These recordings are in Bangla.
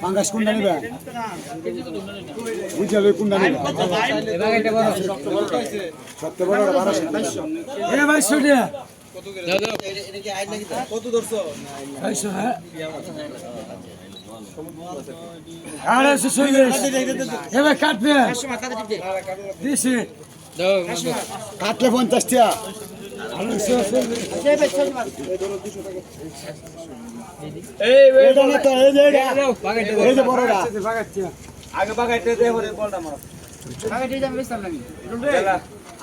পাঙ্গাস কোনটা নিবে বুঝাবে কোনটা নিবে সবচেয়ে বড় 1200 এ ভাই শুনিয়া কত ধরছো 600 হ্যাঁ আরে শুনিয়া এবার কাটবে দিছি কাটলে 50 টাকা এই যে বড়রা আগে বাগাইতে দে পরে বলটা মার বাগাইতে যাবে বেশাম লাগি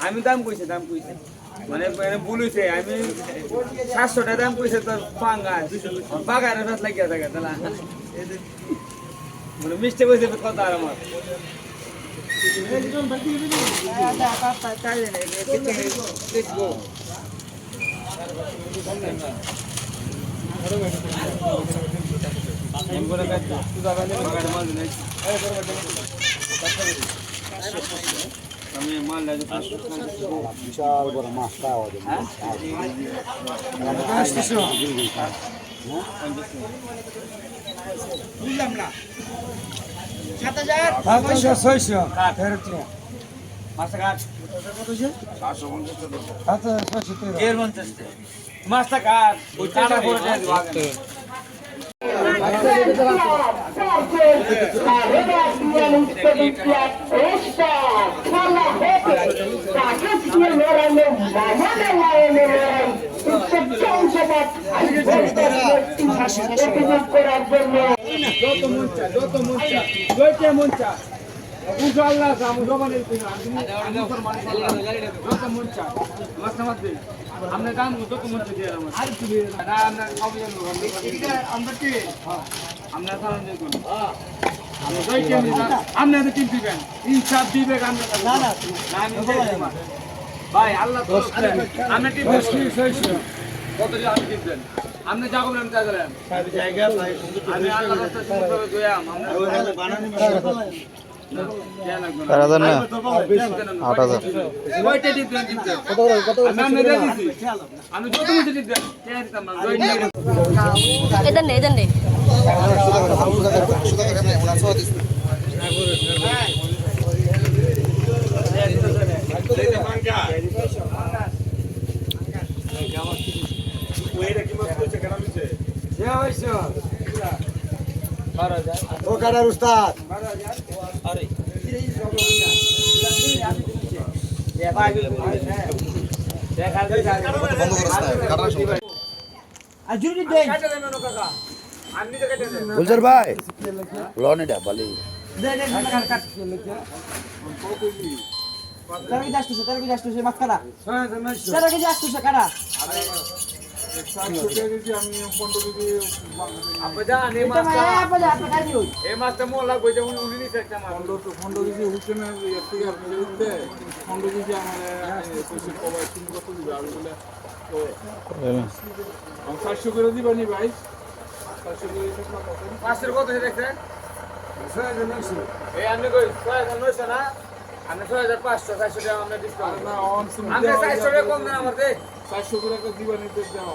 আমি দাম কইছে মানে ভুল হইছে আমি 700 টাকা দাম কইছে তোর পাঙ্গাস বাগারে রাত লাগিয়া থাকে তাহলে মানে মিষ্টি কইছে কথা আর আমার বিশাল বড় মাছ বুঝলাম না 7,600 মাছটা কাট ওই টাকা করে আমরা দাম যত মধ্যে দিয়ে আমরা কিনতে দিবেন ইনসাফ দিবেন ভাই আল্লাহ আমরা কত আমি দিবেন আপনি যা করবেন তা করেন আমি আল্লাহ ও কাটার উস্তাদ গুলজার ভাই লন এটা বলি তার কি যাচ্ছে মাছ কাটা তার কি যাচ্ছে কাটা মাছটা মোলা কইছে উনি নিতে একটা মাছ 15 কেজি হচ্ছে না এর থেকে আপনি উঠবে 15 কেজি আমার কইছে কবাই তুমি কত দিবে আমি বলে তো 400 করে দিবানি ভাই 400 করে দিবা কত 500 কত দেখছেন 6900 এই আপনি কই 6900 না আমি 6500 400 টাকা আমরা ডিসকাউন্ট না অন আমরা 400 টাকা কম না আমাদের 400 করে তো দিবানি তো দাও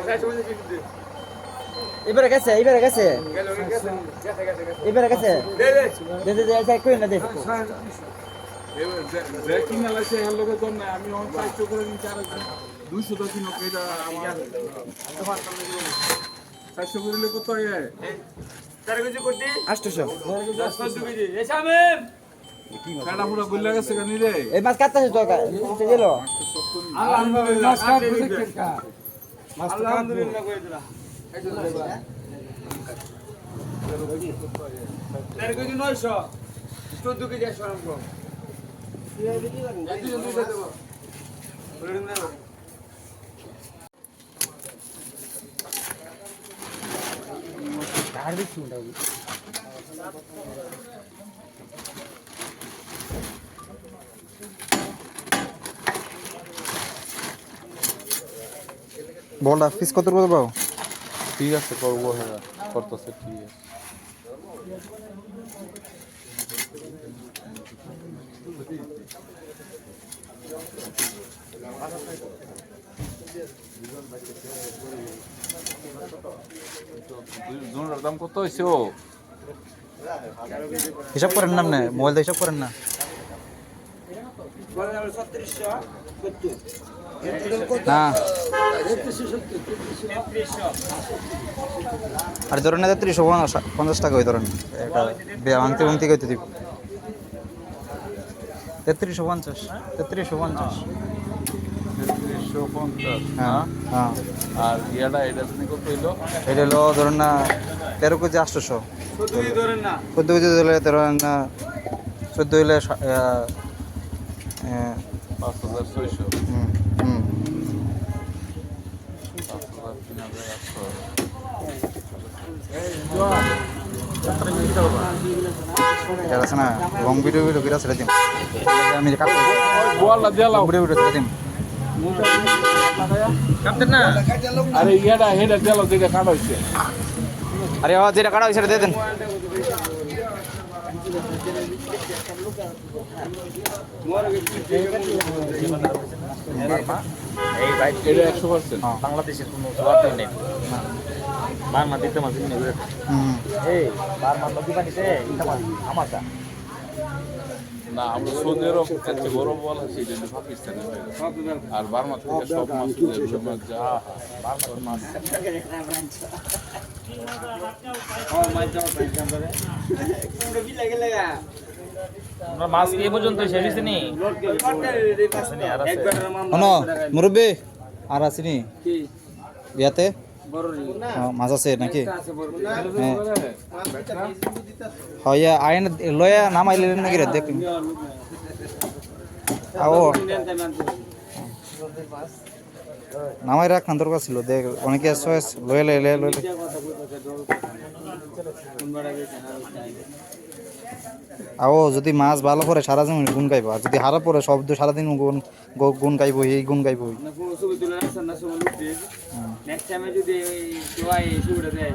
400 করে কি দিতে এবারে গেছে দে কই না দে যে কিনা লাগছে এর লগে তো না আমি অন 400 করে নিতে আর 200 তো কিনো এটা আমার 400 করে কত হয় 4 কেজি কোটি 800 10 কেজি এসামে কাটা পুরো গুল্লা গেছে কেন রে এই মাছ কাটতেছে তো উঠে গেল আলহামদুলিল্লাহ মাছ কাটতেছে কেকা আলহামদুলিল্লাহ কই দিলা এই তো দেবা 4 কেজি 900 14 কেজি 100 রাখো এই কেজি লাগবে এই কেজি দেব বলে দিন না গাড়ি শুনটা বলটা ফিস কত করে পাও ঠিক আছে করবো হ্যাঁ করতেছে ঠিক আছে দুটার দাম কত হয়েছে ও? হিসাব করেন না আপনি, মোবাইল দিয়ে হিসাব করেন না। না আর ধরেন না 3350 টাকা ওই ধরেন একটা ভাঙতে ভাঙতে কইতে দিব 3350 3350। 3350। হ্যাঁ হ্যাঁ। আর ইয়াটা এটা তুমি কত হইলো? এটা হলো ধরেন না 13 কেজি 800। 14 কেজি ধরে 13 না 14 হইলে 5600। হুম হুম। 5800। এটা আছে না লং ভিডিও করে ছেড়ে দিন। আমি যে কাটতে বললা দিলাও। ভিডিও ছেড়ে দিন। কাটতেন না? আরে ইয়াটা হেডা দিলাও যেটা কাটা হইছে। আরে যেটা কাটা হয়েছে সেটা দিয়ে দেন। এই ভাই এটা 100%। বাংলাদেশের কোনো জবাব নেই বার মা দিতে মাঝে নেই হুম এই বার মা নদী পানিতে ইটা মাছ আমাটা না আমরা সৌদি আরব কাছে বড় বল আছে এটা হলো পাকিস্তানের বাইরে। আর বার্মা থেকে সব মাছ যা বার মা মাছ আমরা মাছ কি পর্যন্ত শেষ হইছে নি শোনো মুরব্বী আর আসিনি ইয়াতে মাছ আছে নাকি? হ্যাঁ ইয়া আইন লয়া নাম আইলে নাকি রে দেখ আও নামাই রাখ খান দরকার ছিল দেখ অনেকে এসএস লয়ে লয়ে লয়ে আও যদি মাছ ভালো করে সারা দিন গুণ গাইবো আর যদি হারা পরে শব্দ সারাদিন গুণ গাইবো এই গুণ গাইবো। নেক্সট টাইমে যদি জোয়াই শুরু দেয়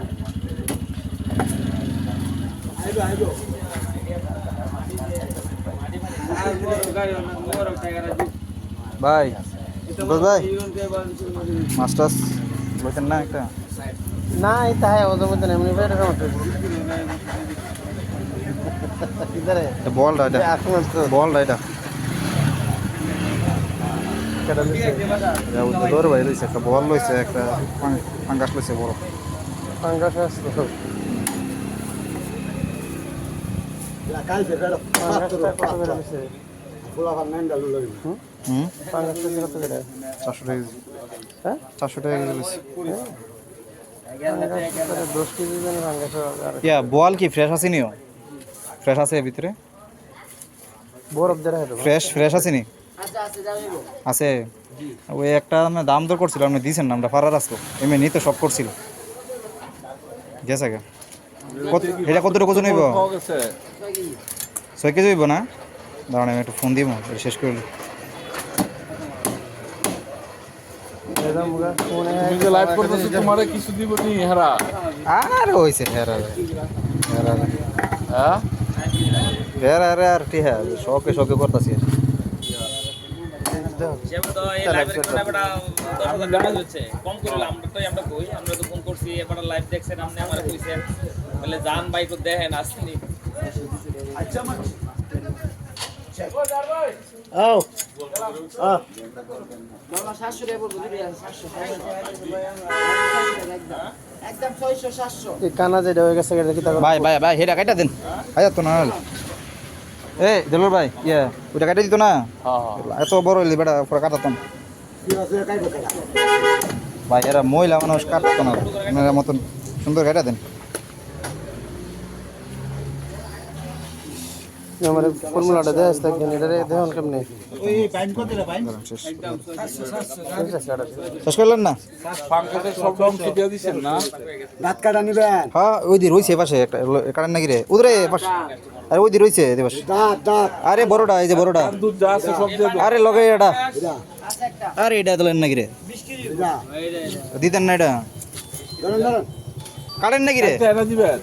আইবো আইবো আর মোর টাকা ভাই বল ভাই মাস্টার্স বলতেন না একটা না এটা है ওদের মধ্যে এমনি বের হওয়া ইদারে বল রাইডা এখন তো বল রাইডা দৌড় ভাই লইছে একটা বল লইছে একটা ফাঙ্গাস লইছে বড় পাঙ্গাস আসতো কাল বেড়া হুম পাঙ্গাস কত করে 400 টাকা হ্যাঁ 400 টাকা কেজি লইছে। 10 কেজি জন পাঙ্গাস আর ইয়া বল কি ফ্রেশ আছে নিও? ফ্রেশ আছে ভিতরে? বরফ দেরা হবে ফ্রেশ আছে নি? আছে ওই একটা আমরা দাম দর করছিল আপনি দিয়েছেন না আমরা ফারার আসলো এমনি নিতে সব করছিল গেছে গা এটা কতটুকু ওজন হইব? পাওয়া গেছে 6 কেজি হইব না? দাঁড়ান আমি একটু ফোন দিব শেষ করে একদম ফোনে তুমি যে লাইভ করতেছো তোমারে কিছু দিব নি হেরা? আর হইছে হেরা হেরা হ্যাঁ হেরা হেরা আর কি হ্যাঁ শখে শখে করতেছি যেমন তো এই লাইভের কোনা বড় 10000 টাকা হচ্ছে কম করে আমরা কই আমরা তো ফোন করছি এবারে লাইভ দেখছেন আপনি আমারে কইছেন বলে জান ভাই কো দেখেন আসেনি আচ্ছা মা আও বাবা 700 টাকা পড়বে দিবি 700 একদম 600 700 এই কানা যেটা হয়ে গেছে এটা কি তা ভাই ভাই ভাই হেটা কাটা দেন আয়া তো না এ দেলর ভাই ইয়া ওটা কাটা দিত না হ্যাঁ হ্যাঁ এত বড় হইলে বেটা পুরো কাটাতাম ভাই এরা মহিলা মানুষ কাটতো না এনার মতন সুন্দর কাটা দেন আমার ফর্মুলাটা দেয় আছে কেন এটা দেখুন কেমনে শেষ শেষ করলেন না? পাঙ্কাতে সব দাম ছিটিয়ে দিছেন না? দাঁত কাটা নিবেন হ্যাঁ ওই দি রইছে পাশে একটা কারেন্ট নাকি রে উদরে পাশে আরে ওই দি রইছে এদের পাশে দাঁত আরে বড়টা এই যে বড়টা দুধ যা আছে সব দিয়ে দাও। আরে লগে এটা আরে এটা দিলেন নাকি রে দিতেন না এটা কারেন্ট নাকি রে? এটা দিবেন?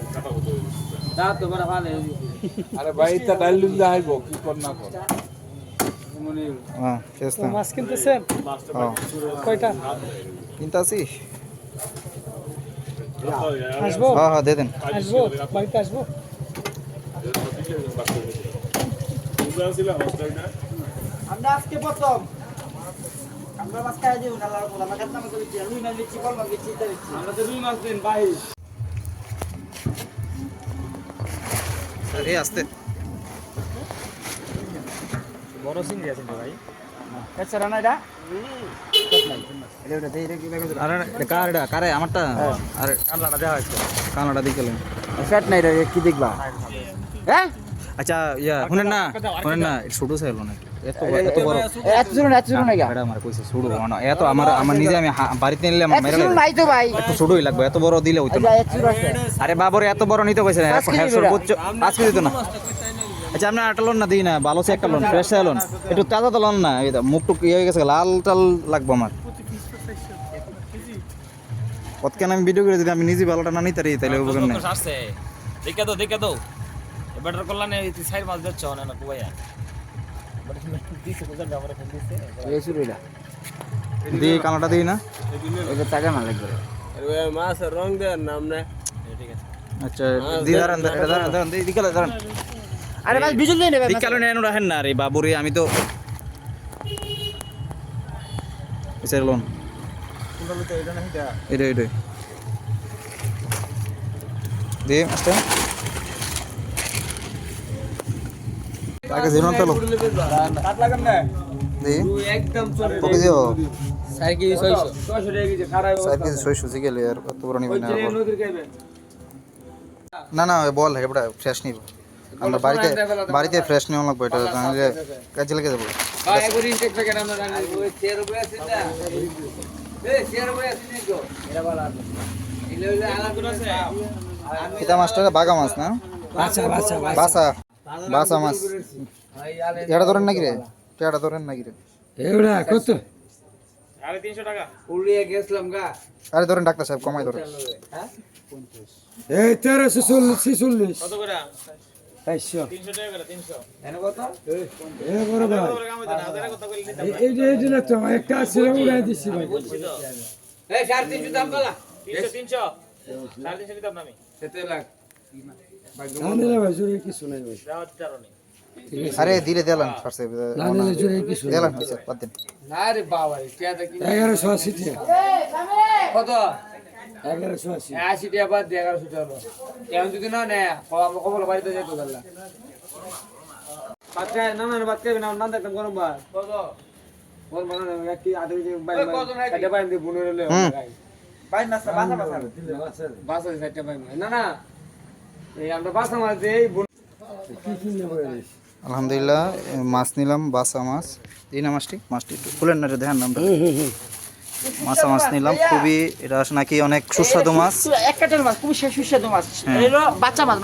দাঁত তো বড় ভালো আরে ভাই তা ডাইল দিন যাইবো কি কর না কর হ্যাঁ ফেস্তা মাছ কিনতেছেন হ্যাঁ কয়টা কিনতে আসি আসবো হ্যাঁ হ্যাঁ দিয়ে দেন আসবো বাড়িতে আসবো আমরা আজকে প্রথম আমরা মাছ খাই দিব না আল্লাহর আমরা কাছে নামে করেছি রুই মাছ দিচ্ছি কল মাছ দিচ্ছি ইত্যাদি দিচ্ছি আমরা তো রুই মাছ দিন ভাই আরে আস্তে বড় চিংড়ি আছে ভাই আচ্ছা রানা এটা আরে কারে আমারটা আরে কামলাটা দেওয়া হচ্ছে কানাডা দিকে গেলেন ফ্যাট নাই রে কি দেখবা হ্যাঁ আচ্ছা ইয়া শুনেন না ছোট চাইলো না এত বড় এত ছোট না গা এটা আমার কইছে ছোট না এত আমার নিজে আমি বাড়িতে নিলে আমার মেরে ছোট নাই তো ভাই একটু ছোটই লাগবে এত বড় দিলে হইতো না এত ছোট আছে আরে বাবরে এত বড় নিতে কইছে না পাঁচ কেজি সর্বোচ্চ 5 কেজি তো না আচ্ছা আপনি আটা লোন না দিই না ভালো সে একটা লোন ফ্রেশ লোন একটু তাজা তো লোন না এই মুখ টুক ইয়ে হয়ে গেছে লাল টাল লাগবে আমার কতক্ষণ আমি ভিডিও করে যদি আমি নিজে ভালোটা না নিতে পারি তাহলে হবে না আসছে দেখে দাও এবারটার কল্যাণে এই সাইড মাছ যাচ্ছ না কুবাইয়া বাট দিছে বুঝা দাও ফোন দিছে এই ছোট এটা দি কানাটা দিই না এটা টাকা না লাগবে মাছ রং দেন নাম না ঠিক আছে আচ্ছা দি দাঁড়ান দি দিকে দাঁড়ান আরে ভাই বিজল দিয়ে নেবে দিকালো নেন রাখেন না রে বাবুরে আমি তো এসে লোন এটা দে আস্তে তাকে জীবন তো কাট লাগাম না দে একদম চলে ওকে দিও 4 কেজি 600 600 টাকা কেজি খারাপ সাইড কেজি 600 জি গেলে আর কত বড় নিবেন ওই নদীর খাইবে না বল হেবড়া ফ্রেশ নিব আমরা বাড়িতে ফ্রেশ নিও লাগবে এটা তাহলে কাজে লেগে যাবে ভাই একবার ইনটেক থেকে আমরা জানি ওই চেয়ার উপরে আছে না এই চেয়ার উপরে আছে নি তো এরা বলা ইলে ইলে আলাদা আছে এটা মাছটা বাগা মাছ না বাসা মাছ এটা ধরেন নাকি রে এটা ধরেন নাকি রে এগুলা কত আরে 300 টাকা উড়িয়ে গেছলাম গা আরে ধরেন ডাক্তার সাহেব কমাই ধরেন এই 1340 কত করে 500 300 টাকা করে 300 এনে কত এ বড় ভাই করে কাম হইতো না হাজারে কত করে নিতাম এই না তো একটা আছে উড়াই দিছি ভাই বুঝছি তো এই 350 দাম কলা 300 350 নিতাম না আমি কত লাখ না নিলে ভাই জোরে কিছু নাই ভাই দাওয়াত চারণে আরে দিলে দিলাম ফারসে না নিলে জোরে কিছু দিলাম কিছু বাদ দেন না রে বাবা কে দেখি 1180 টাকা কত 1180 80 টাকা বাদ দিয়ে 1100 টাকা এখন যদি না নেয় আমরা কবল বাড়িতে যাইতো গেলা বাচ্চা না বাচ্চা না দেখতাম গরম ভাত কত গরম ভাত না কি আধা কেজি বাই কাটে বাই দিয়ে বুনে রে বাই না বাসা সেটা বাই না এই আমরা বাসা মাছ দেই কি কিনে বলে আলহামদুলিল্লাহ মাছ নিলাম বাসা মাছ এই না মাছটি একটু খুলেন না দেখেন নামটা মাছা মাছ নিলাম খুবই এটা নাকি অনেক সুস্বাদু মাছ এক কাটের মাছ খুবই সুস্বাদু মাছ এলো বাচ্চা মাছ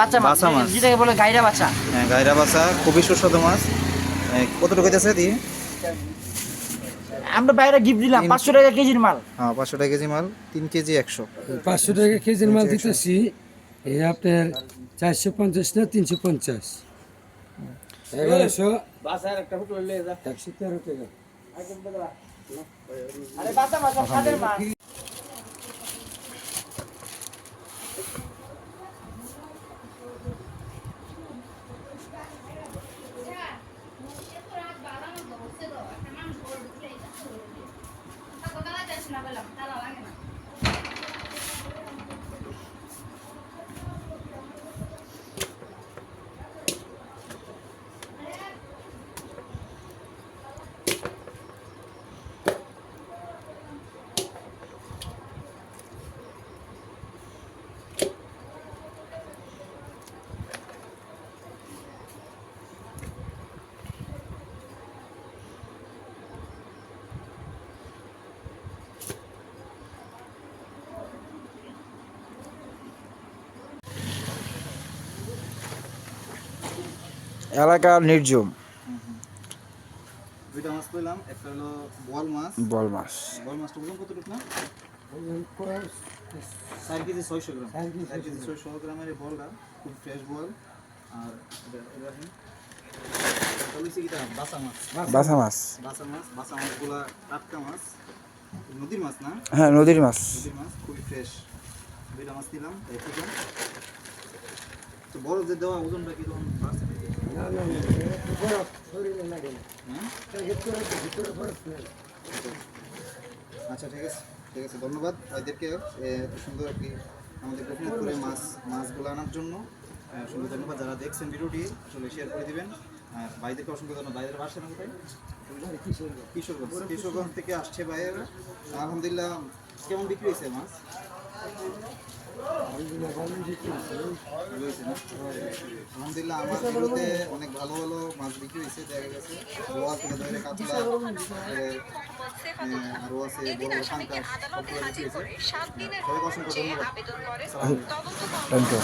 যেটাকে বলে গাইরা বাচ্চা হ্যাঁ গায়রা বাচ্চা খুবই সুস্বাদু মাছ কতটুকু হইতেছে দি আমরা বাইরে গিফট দিলাম 500 টাকা কেজির মাল হ্যাঁ 500 টাকা কেজি মাল 3 কেজি 100 500 টাকা কেজির মাল দিতেছি এই আপনার 450 না 350 1100 বাসার একটা ফুটো লয়ে যা 113 টাকা আরে বাচ্চা মাছ খাদের মাছ এলাকা নির্জম দুইটা মাছ কইলাম একটা হলো বল মাছ মাছটা ওজন কতটুকু না 4 কেজি 600 গ্রাম 4 কেজি 600 গ্রামের এই বলটা খুব ফ্রেশ বল আর দেখেন বাসা মাছ বাসা মাছ, বাসা মাছগুলা টাটকা মাছ, নদীর মাছ না? হ্যাঁ নদীর মাছ। নদীর মাছ খুবই ফ্রেশ। দুইটা মাছ নিলাম, এই চিকেন। তো বড় যে দেওয়া ওজনটা কি তখন বাড়ছে নাকি? না না না, বরফ শরীরে লাগে না। হ্যাঁ? ভিতরে বরফ নেই। আচ্ছা ঠিক আছে, ঠিক আছে, ধন্যবাদ ভাইদেরকে এত সুন্দর একটি আমাদের গোপীনাথপুরে মাছগুলো আনার জন্য অসংখ্য ধন্যবাদ। যারা দেখছেন ভিডিওটি আসলে শেয়ার করে দিবেন। আর ভাইদেরকে অসংখ্য ধন্যবাদ। ভাইদের বাসা না কোথায়? কিশোরগঞ্জ থেকে আসছে ভাইয়েরা। আলহামদুলিল্লাহ, কেমন বিক্রি হয়েছে মাছ? ভালো হয়েছে না? আলহামদুলিল্লাহ, আমার ভিডিওতে অনেক ভালো ভালো মাছ বিক্রি হয়েছে। দেখা গেছে লোয়া থেকে ধরে কাতলা, আরও আছে বড় বড় পাঙ্কাশ, সবগুলো বিক্রি হয়েছে। সবাইকে অসংখ্য ধন্যবাদ। Thank you.